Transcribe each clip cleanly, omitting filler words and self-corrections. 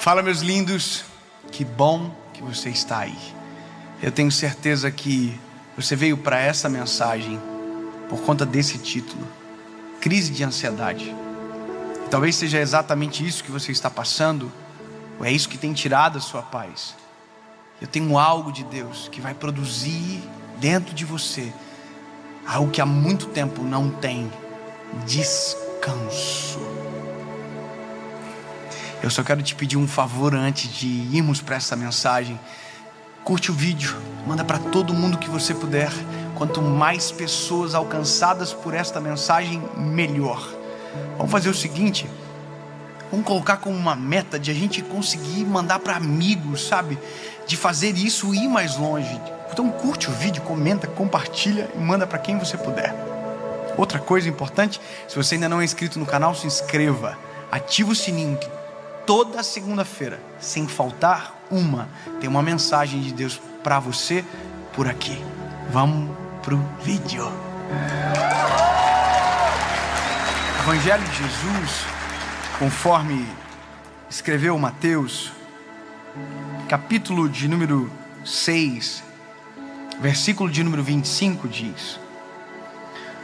Fala, meus lindos, que bom que você está aí. Eu tenho certeza que você veio para essa mensagem por conta desse título, crise de ansiedade. E talvez seja exatamente isso que você está passando, ou é isso que tem tirado a sua paz. Eu tenho algo de Deus que vai produzir dentro de você algo que há muito tempo não tem: descanso. Eu só quero te pedir um favor antes de irmos para essa mensagem. Curte o vídeo, manda para todo mundo que você puder. Quanto mais pessoas alcançadas por esta mensagem, melhor. Vamos fazer o seguinte, vamos colocar como uma meta de a gente conseguir mandar para amigos, sabe? De fazer isso e ir mais longe. Então curte o vídeo, comenta, compartilha e manda para quem você puder. Outra coisa importante, se você ainda não é inscrito no canal, se inscreva. Ativa o sininho que toda segunda-feira, sem faltar uma, tem uma mensagem de Deus para você por aqui. Vamos pro vídeo. Evangelho de Jesus, conforme escreveu Mateus, capítulo de número 6, versículo de número 25 diz: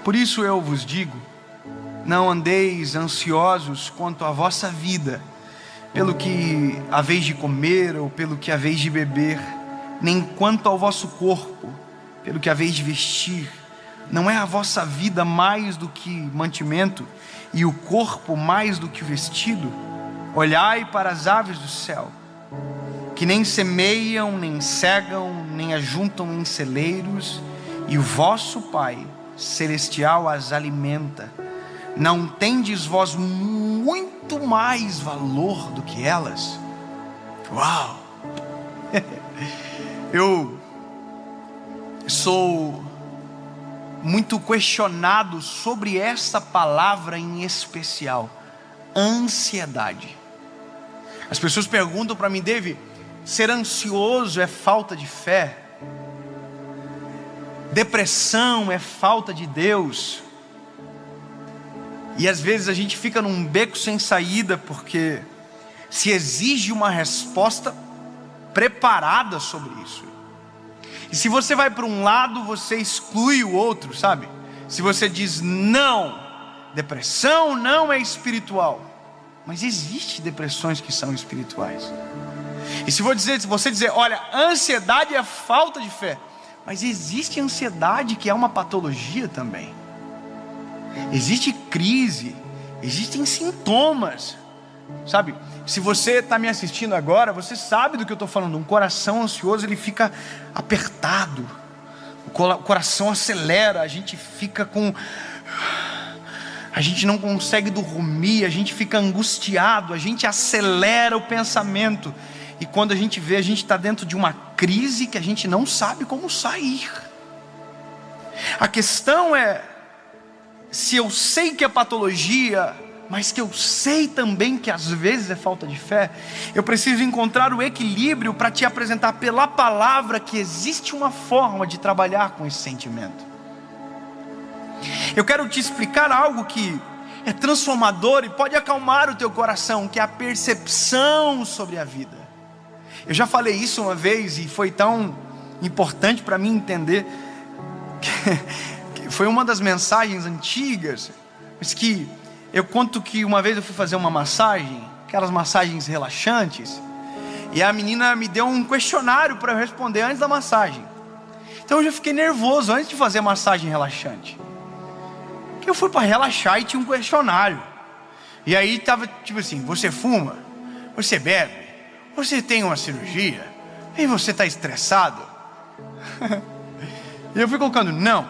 por isso eu vos digo, não andeis ansiosos quanto à vossa vida, pelo que haveis de comer ou pelo que haveis de beber, nem quanto ao vosso corpo, pelo que haveis de vestir. Não é a vossa vida mais do que mantimento, e o corpo mais do que o vestido? Olhai para as aves do céu, que nem semeiam, nem cegam, nem ajuntam em celeiros, e o vosso Pai celestial as alimenta. Não tendes vós muito mais valor do que elas? Uau! Eu sou muito questionado sobre essa palavra em especial, ansiedade. As pessoas perguntam para mim: David, ser ansioso é falta de fé? Depressão é falta de Deus? E às vezes a gente fica num beco sem saída, porque se exige uma resposta preparada sobre isso. E se você vai para um lado, você exclui o outro, sabe? Se você diz não, depressão não é espiritual, mas existem depressões que são espirituais. E se você dizer, olha, ansiedade é falta de fé, mas existe ansiedade que é uma patologia também. Existe crise, existem sintomas, sabe? Se você está me assistindo agora, você sabe do que eu estou falando. Um coração ansioso, ele fica apertado, o coração acelera, a gente fica a gente não consegue dormir, a gente fica angustiado, a gente acelera o pensamento, e quando a gente vê, a gente está dentro de uma crise que a gente não sabe como sair. A questão é, se eu sei que é patologia, mas que eu sei também que às vezes é falta de fé, eu preciso encontrar o equilíbrio para te apresentar pela palavra que existe uma forma de trabalhar com esse sentimento. Eu quero te explicar algo que é transformador e pode acalmar o teu coração, que é a percepção sobre a vida. Eu já falei isso uma vez e foi tão importante para mim entender que foi uma das mensagens antigas, mas que eu conto que uma vez eu fui fazer uma massagem, aquelas massagens relaxantes, e a menina me deu um questionário para eu responder antes da massagem. Então eu já fiquei nervoso antes de fazer a massagem relaxante. Eu fui para relaxar e tinha um questionário. E aí estava tipo assim: você fuma? Você bebe? Você tem uma cirurgia? E você está estressado? E eu fui colocando não.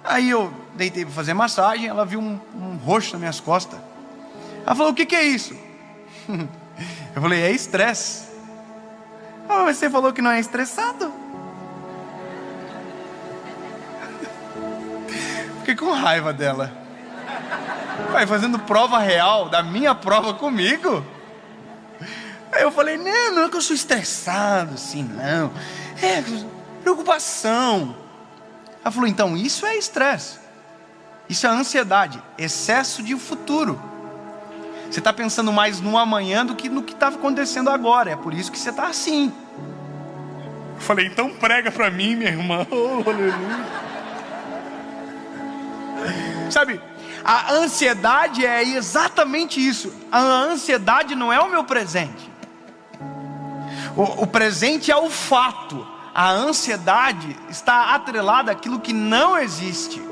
Aí eu deitei para fazer massagem, ela viu um roxo nas minhas costas. Ela falou: o que é isso? Eu falei: é estresse. Ah, mas você falou que não é estressado. Fiquei com raiva dela. Vai fazendo prova real da minha prova comigo. Aí eu falei: não é que eu sou estressado assim, não. É preocupação. Ela falou: então isso é estresse. Isso é ansiedade, excesso de futuro. Você está pensando mais no amanhã do que no que está acontecendo agora. É por isso que você está assim. Eu falei, então prega para mim, minha irmã. Oh, aleluia. Sabe, a ansiedade é exatamente isso. A ansiedade não é o meu presente. O presente é o fato. A ansiedade está atrelada àquilo que não existe.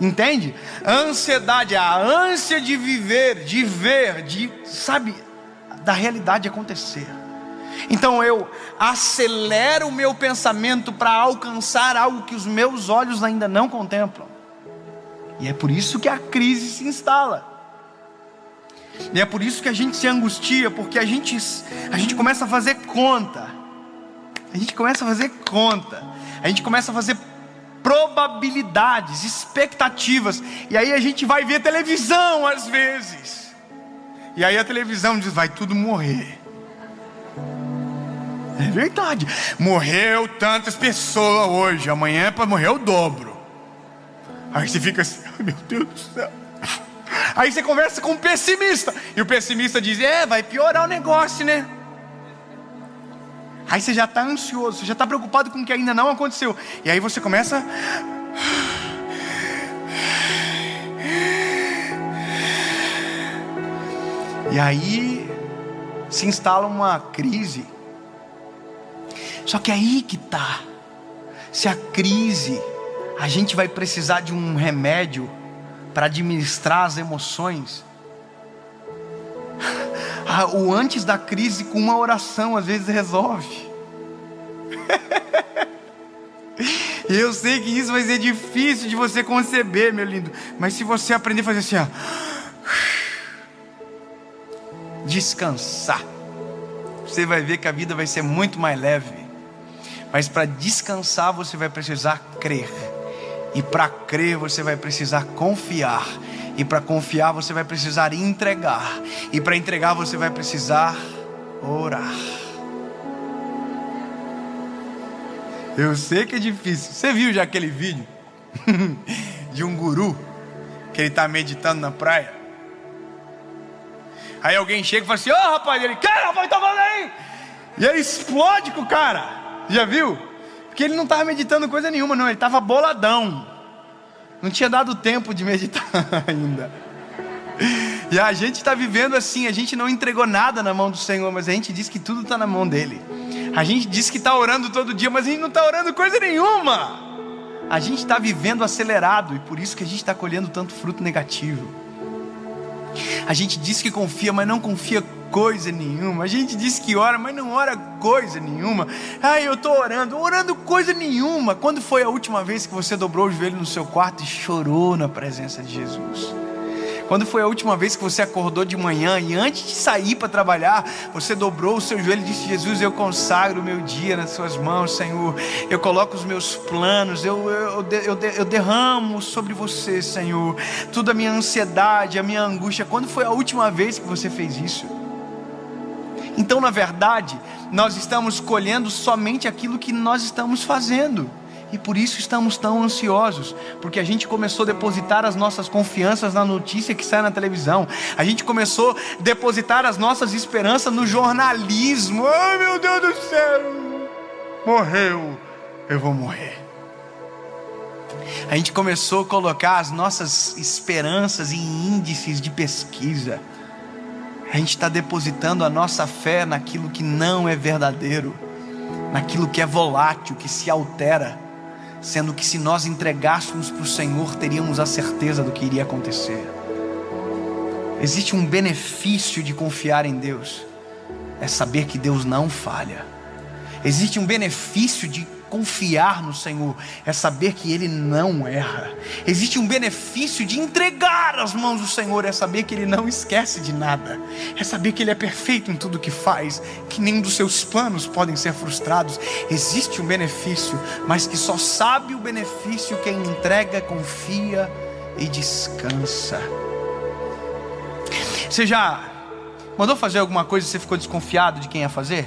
Entende? A ansiedade é a ânsia de viver, de ver, sabe, da realidade acontecer. Então eu acelero o meu pensamento para alcançar algo que os meus olhos ainda não contemplam. E é por isso que a crise se instala. E é por isso que a gente se angustia, porque a gente começa a fazer conta. A gente começa a fazer probabilidades, expectativas. E aí a gente vai ver televisão às vezes. E aí a televisão diz, vai tudo morrer. É verdade. Morreu tantas pessoas hoje, amanhã é para morrer o dobro. Aí você fica assim, ai meu Deus do céu. Aí você conversa com um pessimista, e o pessimista diz, vai piorar o negócio, né? Aí você já está ansioso, você já está preocupado com o que ainda não aconteceu. E aí você começa... E aí se instala uma crise. Só que aí que está. Se a crise, a gente vai precisar de um remédio para administrar as emoções. O antes da crise com uma oração às vezes resolve. E eu sei que isso vai ser difícil de você conceber, meu lindo. Mas se você aprender a fazer assim, descansar, você vai ver que a vida vai ser muito mais leve. Mas para descansar você vai precisar crer. E para crer você vai precisar confiar. E para confiar você vai precisar entregar. E para entregar você vai precisar orar. Eu sei que é difícil. Você viu já aquele vídeo de um guru que ele está meditando na praia? Aí alguém chega e fala assim, rapaz, ele, que rapaz, tá falando aí? E ele explode com o cara. Já viu? Porque ele não estava meditando coisa nenhuma, não. Ele estava boladão. Não tinha dado tempo de meditar ainda. E a gente está vivendo assim. A gente não entregou nada na mão do Senhor, mas a gente diz que tudo está na mão dele. A gente diz que está orando todo dia, mas a gente não está orando coisa nenhuma. A gente está vivendo acelerado, e por isso que a gente está colhendo tanto fruto negativo. A gente diz que confia, mas não confia coisa nenhuma. A gente diz que ora, mas não ora coisa nenhuma. Eu estou orando coisa nenhuma. Quando foi a última vez que você dobrou o joelho no seu quarto e chorou na presença de Jesus? Quando foi a última vez que você acordou de manhã e antes de sair para trabalhar, você dobrou o seu joelho e disse, Jesus, eu consagro o meu dia nas suas mãos, Senhor. Eu coloco os meus planos, eu derramo sobre você, Senhor, toda a minha ansiedade, a minha angústia. Quando foi a última vez que você fez isso? Então, na verdade, nós estamos colhendo somente aquilo que nós estamos fazendo. E por isso estamos tão ansiosos, porque a gente começou a depositar as nossas confianças na notícia que sai na televisão. A gente começou a depositar as nossas esperanças no jornalismo. Ai meu Deus do céu, morreu, eu vou morrer. A gente começou a colocar as nossas esperanças em índices de pesquisa. A gente está depositando a nossa fé naquilo que não é verdadeiro, naquilo que é volátil, que se altera. Sendo que se nós entregássemos para o Senhor, teríamos a certeza do que iria acontecer. Existe um benefício de confiar em Deus, é saber que Deus não falha. Existe um benefício de confiar no Senhor, é saber que Ele não erra. Existe um benefício de entregar as mãos do Senhor, é saber que Ele não esquece de nada. É saber que Ele é perfeito em tudo que faz, que nenhum dos seus planos podem ser frustrados. Existe um benefício, mas que só sabe o benefício quem entrega, confia e descansa. Você já mandou fazer alguma coisa e você ficou desconfiado de quem ia fazer?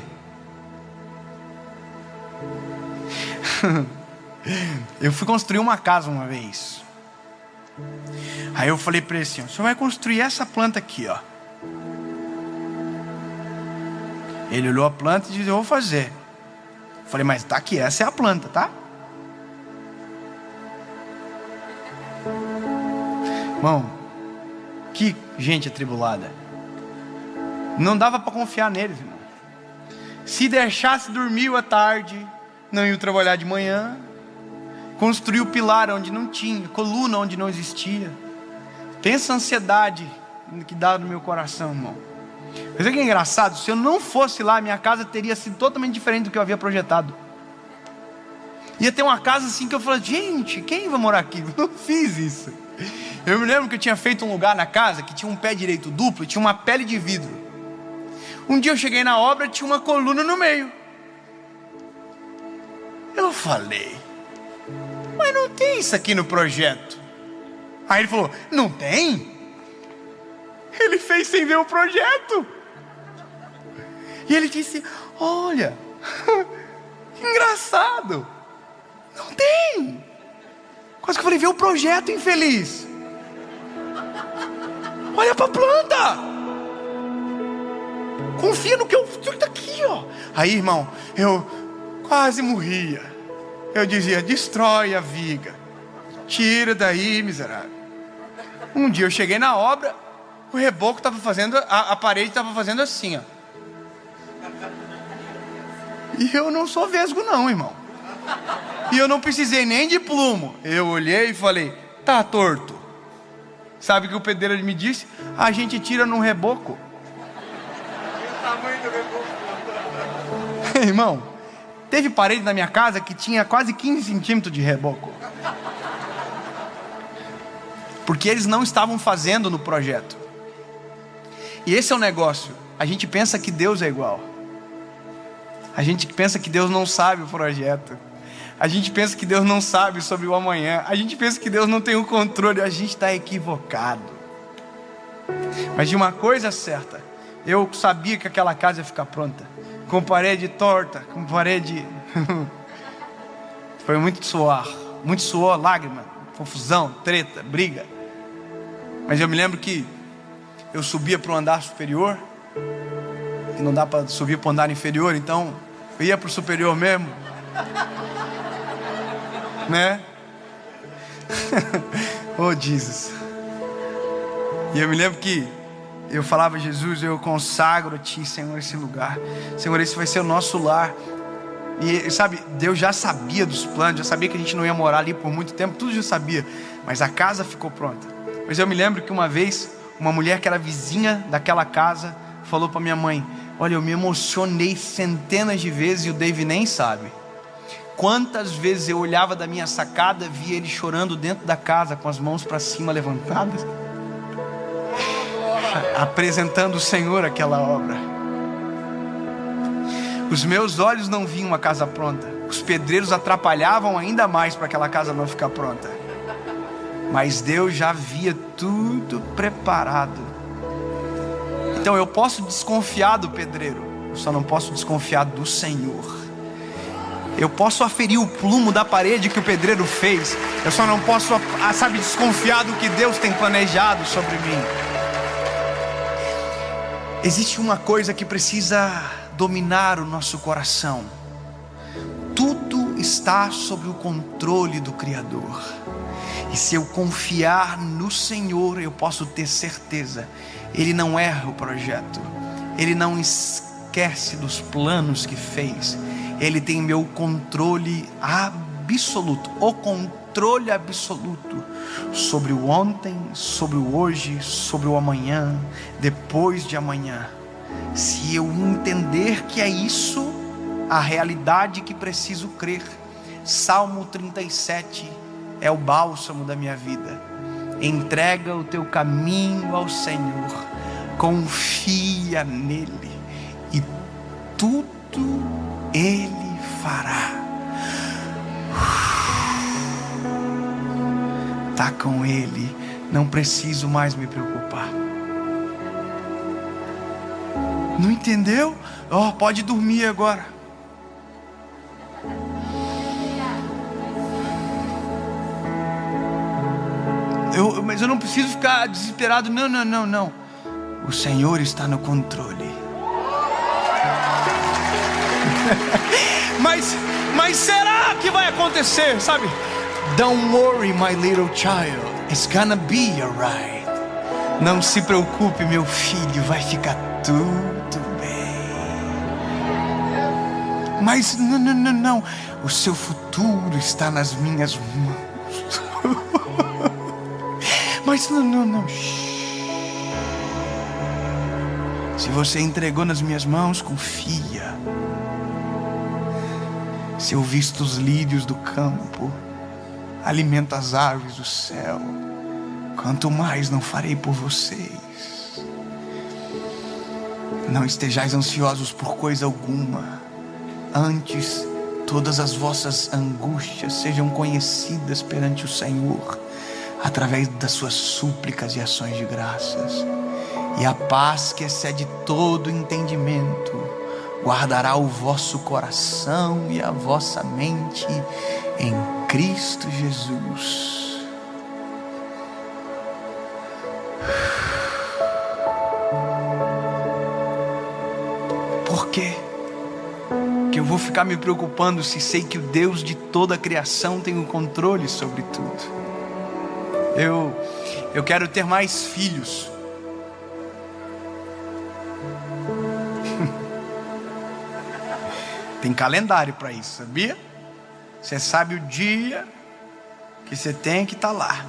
Eu fui construir uma casa uma vez. Aí eu falei para ele assim: o senhor vai construir essa planta aqui, ó. Ele olhou a planta e disse: eu vou fazer. Eu falei: mas tá aqui, essa é a planta, tá? Irmão, que gente atribulada. Não dava para confiar neles, irmão. Se deixasse dormir à tarde, não ia trabalhar de manhã. Construiu pilar onde não tinha, coluna onde não existia. Pensa a ansiedade que dá no meu coração, irmão. Mas é que é engraçado, se eu não fosse lá, minha casa teria sido totalmente diferente do que eu havia projetado. Ia ter uma casa assim que eu falei: gente, quem vai morar aqui? Eu não fiz isso. Eu me lembro que eu tinha feito um lugar na casa que tinha um pé direito duplo e tinha uma pele de vidro. Um dia eu cheguei na obra e tinha uma coluna no meio. Eu falei: mas não tem isso aqui no projeto. Aí ele falou: não tem? Ele fez sem ver o projeto. E ele disse: olha, que engraçado, não tem. Quase que eu falei: vê o projeto, infeliz. Olha para a planta. Confia no que eu estou aqui, ó. Aí, irmão, eu quase morria. Eu dizia: destrói a viga, tira daí, miserável. Um dia eu cheguei na obra, o reboco estava fazendo, a parede estava fazendo assim, ó. E eu não sou vesgo não, irmão. E eu não precisei nem de plumo. Eu olhei e falei: tá torto. Sabe o que o pedreiro me disse? A gente tira num reboco. O tamanho do reboco. Irmão, teve parede na minha casa que tinha quase 15 centímetros de reboco. Porque eles não estavam fazendo no projeto. E esse é o negócio. A gente pensa que Deus é igual. A gente pensa que Deus não sabe o projeto. A gente pensa que Deus não sabe sobre o amanhã. A gente pensa que Deus não tem o controle. A gente está equivocado. Mas de uma coisa certa, eu sabia que aquela casa ia ficar pronta. Com parede torta, com parede... Foi muito suor, lágrima, confusão, treta, briga. Mas eu me lembro que eu subia para o andar superior, que não dá para subir para o andar inferior, então eu ia para o superior mesmo, né? Oh Jesus. E eu me lembro que eu falava: Jesus, eu consagro a Ti, Senhor, esse lugar. Senhor, esse vai ser o nosso lar. E sabe, Deus já sabia dos planos, já sabia que a gente não ia morar ali por muito tempo, tudo já sabia, mas a casa ficou pronta. Mas eu me lembro que uma vez, uma mulher que era vizinha daquela casa falou para minha mãe: olha, eu me emocionei centenas de vezes e o Dave nem sabe. Quantas vezes eu olhava da minha sacada, via ele chorando dentro da casa, com as mãos para cima levantadas, apresentando o Senhor aquela obra. Os meus olhos não viam a casa pronta. Os pedreiros atrapalhavam ainda mais para aquela casa não ficar pronta. Mas Deus já havia tudo preparado. Então eu posso desconfiar do pedreiro, eu só não posso desconfiar do Senhor. Eu posso aferir o plumo da parede que o pedreiro fez, eu só não posso, desconfiar do que Deus tem planejado sobre mim. Existe uma coisa que precisa dominar o nosso coração. Tudo está sob o controle do Criador. E se eu confiar no Senhor, eu posso ter certeza, Ele não erra o projeto, Ele não esquece dos planos que fez. Ele tem meu controle absoluto, o controle absoluto sobre o ontem, sobre o hoje, sobre o amanhã, depois de amanhã. Se eu entender que é isso a realidade que preciso crer, Salmo 37 é o bálsamo da minha vida. Entrega o teu caminho ao Senhor, confia nele e tudo Ele fará. Tá com Ele, não preciso mais me preocupar. Não entendeu? Pode dormir agora. Mas eu não preciso ficar desesperado. Não. O Senhor está no controle. Mas será que vai acontecer, sabe? Don't worry, my little child, it's gonna be alright. Não se preocupe, meu filho, vai ficar tudo bem. Mas não, o seu futuro está nas minhas mãos. Mas não. Se você entregou nas minhas mãos, confia. Se eu visto os lírios do campo, alimento as aves do céu, quanto mais não farei por vocês. Não estejais ansiosos por coisa alguma, antes todas as vossas angústias sejam conhecidas perante o Senhor, através das suas súplicas e ações de graças. E a paz que excede todo entendimento guardará o vosso coração e a vossa mente em Cristo Jesus. Por quê? Que eu vou ficar me preocupando se sei que o Deus de toda a criação tem o controle sobre tudo? Eu quero ter mais filhos. Tem calendário para isso, sabia? Você sabe o dia que você tem que estar lá.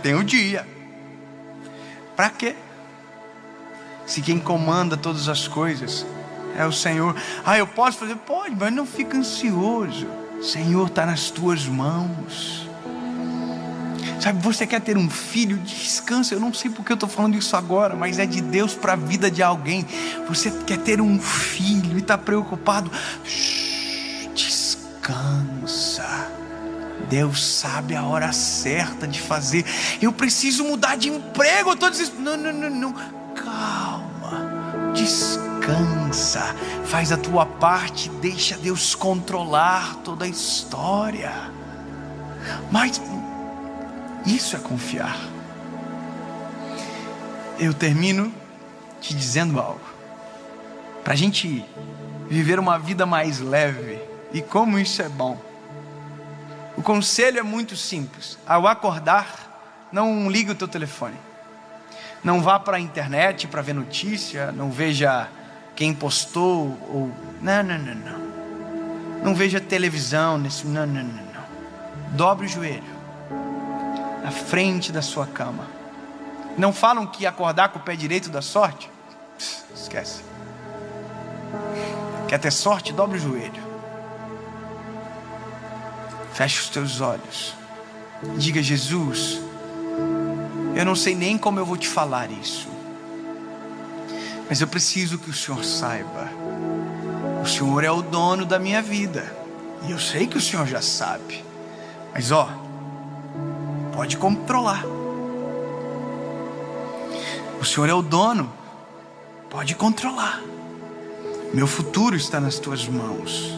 Tem o dia. Para quê? Se quem comanda todas as coisas é o Senhor. Eu posso fazer? Pode, mas não fica ansioso. O Senhor está nas tuas mãos. Sabe, você quer ter um filho? Descansa. Eu não sei porque eu estou falando isso agora, mas é de Deus para a vida de alguém. Você quer ter um filho e está preocupado? Descansa. Deus sabe a hora certa de fazer. Eu preciso mudar de emprego. Eu estou dizendo, não. Calma. Descansa. Faz a tua parte. Deixa Deus controlar toda a história. Mas isso é confiar. Eu termino te dizendo algo. Para a gente viver uma vida mais leve. E como isso é bom. O conselho é muito simples. Ao acordar, não ligue o teu telefone. Não vá para a internet para ver notícia. Não veja quem postou. Não. Não veja televisão. Não. Dobre o joelho na frente da sua cama. Não falam que acordar com o pé direito dá sorte? Esquece. Quer ter sorte? Dobre o joelho. Feche os teus olhos. Diga: Jesus, eu não sei nem como eu vou te falar isso, mas eu preciso que o Senhor saiba. O Senhor é o dono da minha vida. E eu sei que o Senhor já sabe. Mas pode controlar. O Senhor é o dono. Pode controlar. Meu futuro está nas tuas mãos.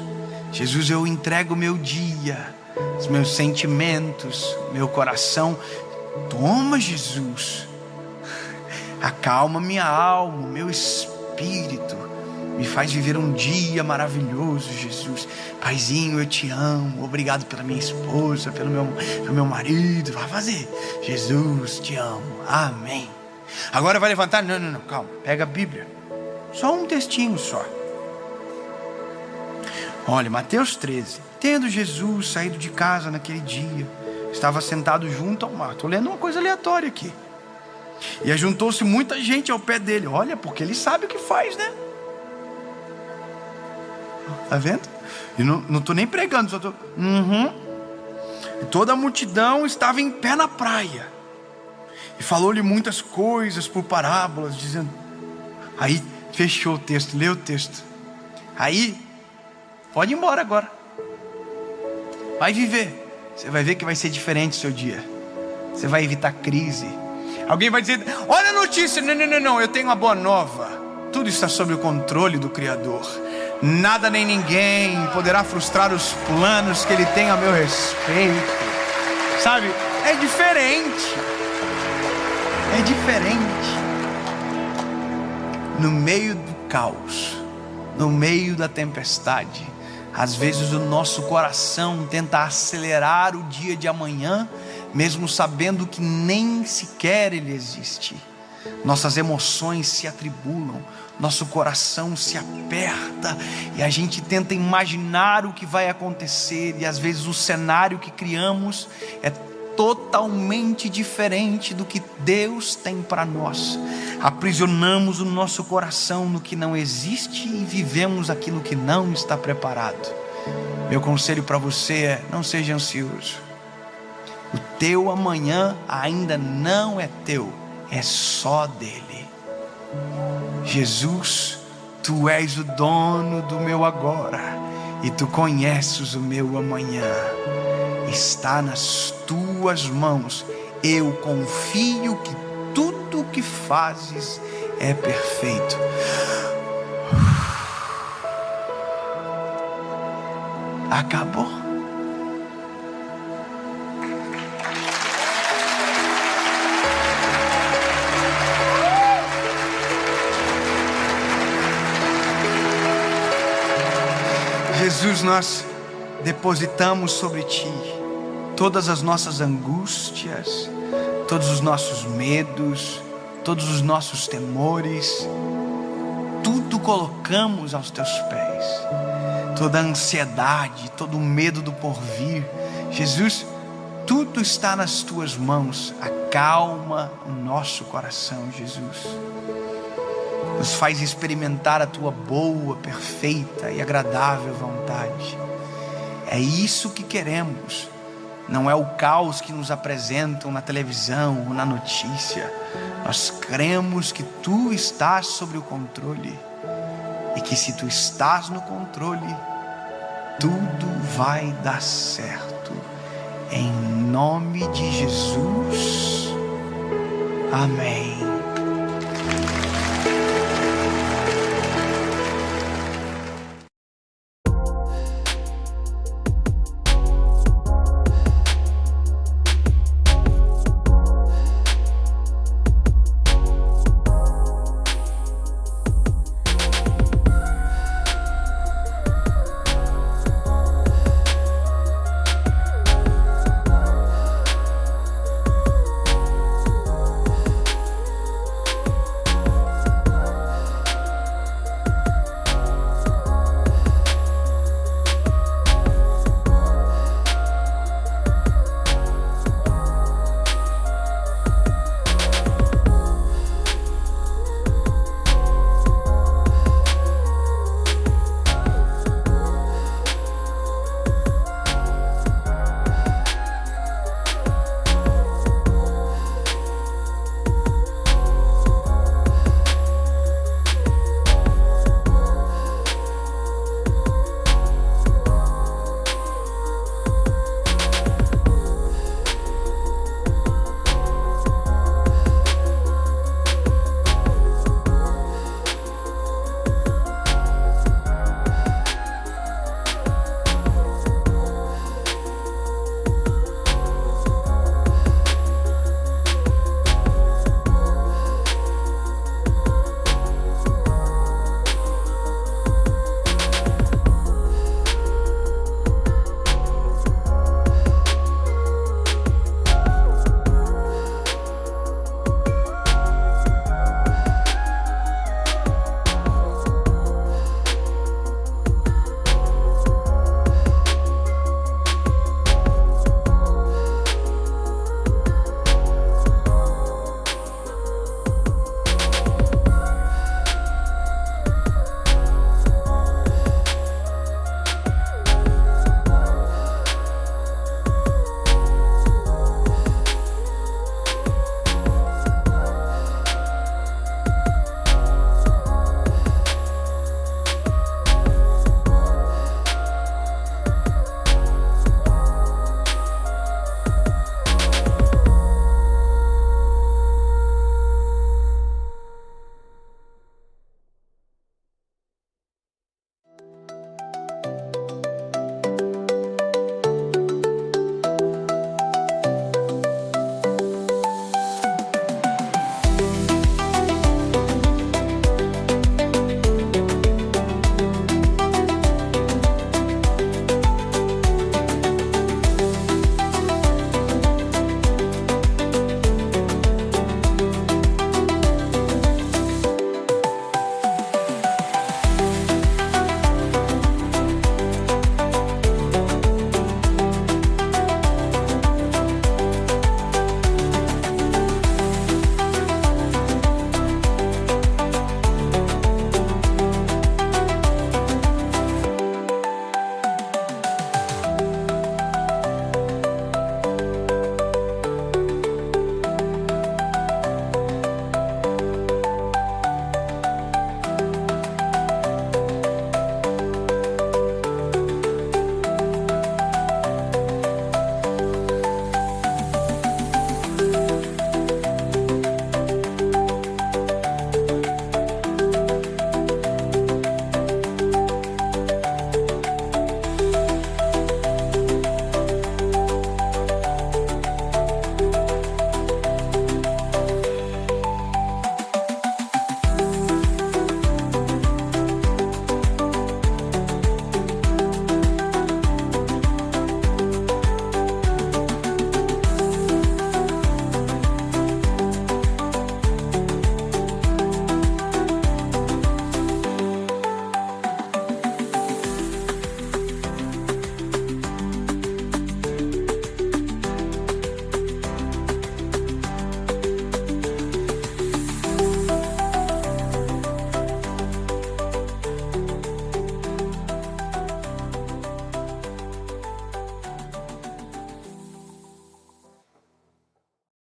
Jesus, eu entrego o meu dia, os meus sentimentos, meu coração. Toma, Jesus. Acalma minha alma, meu espírito. Me faz viver um dia maravilhoso, Jesus. Paizinho, eu te amo. Obrigado pela minha esposa, pelo meu marido. Vai fazer. Jesus, te amo. Amém. Agora vai levantar. Não, calma. Pega a Bíblia. Só um textinho só. Olha, Mateus 13. Tendo Jesus saído de casa naquele dia, estava sentado junto ao mar. Estou lendo uma coisa aleatória aqui. E ajuntou-se muita gente ao pé dele. Olha, porque ele sabe o que faz, né? Tá vendo? Eu não estou nem pregando, só estou... E toda a multidão estava em pé na praia. E falou-lhe muitas coisas por parábolas, dizendo... Aí fechou o texto, leu o texto. Aí, pode ir embora agora. Vai viver. Você vai ver que vai ser diferente o seu dia. Você vai evitar crise. Alguém vai dizer: olha a notícia. Não, eu tenho uma boa nova. Tudo está sob o controle do Criador. Nada nem ninguém poderá frustrar os planos que Ele tem a meu respeito. Sabe, é diferente. É diferente. No meio do caos, no meio da tempestade, às vezes o nosso coração tenta acelerar o dia de amanhã, mesmo sabendo que nem sequer ele existe. Nossas emoções se atribulam, nosso coração se aperta e a gente tenta imaginar o que vai acontecer, e às vezes o cenário que criamos é totalmente diferente do que Deus tem para nós. Aprisionamos o nosso coração no que não existe e vivemos aquilo que não está preparado. Meu conselho para você é: não seja ansioso. O teu amanhã ainda não é teu, é só dele. Jesus, tu és o dono do meu agora e tu conheces o meu amanhã. Está nas tuas mãos. Eu confio que tudo o que fazes é perfeito. Acabou. Jesus, nós depositamos sobre Ti todas as nossas angústias, todos os nossos medos, todos os nossos temores, tudo colocamos aos Teus pés, toda a ansiedade, todo o medo do porvir. Jesus, tudo está nas Tuas mãos. Acalma o nosso coração, Jesus. Nos faz experimentar a Tua boa, perfeita e agradável vontade. É isso que queremos. Não é o caos que nos apresentam na televisão ou na notícia. Nós cremos que Tu estás sobre o controle. E que se Tu estás no controle, tudo vai dar certo. Em nome de Jesus. Amém.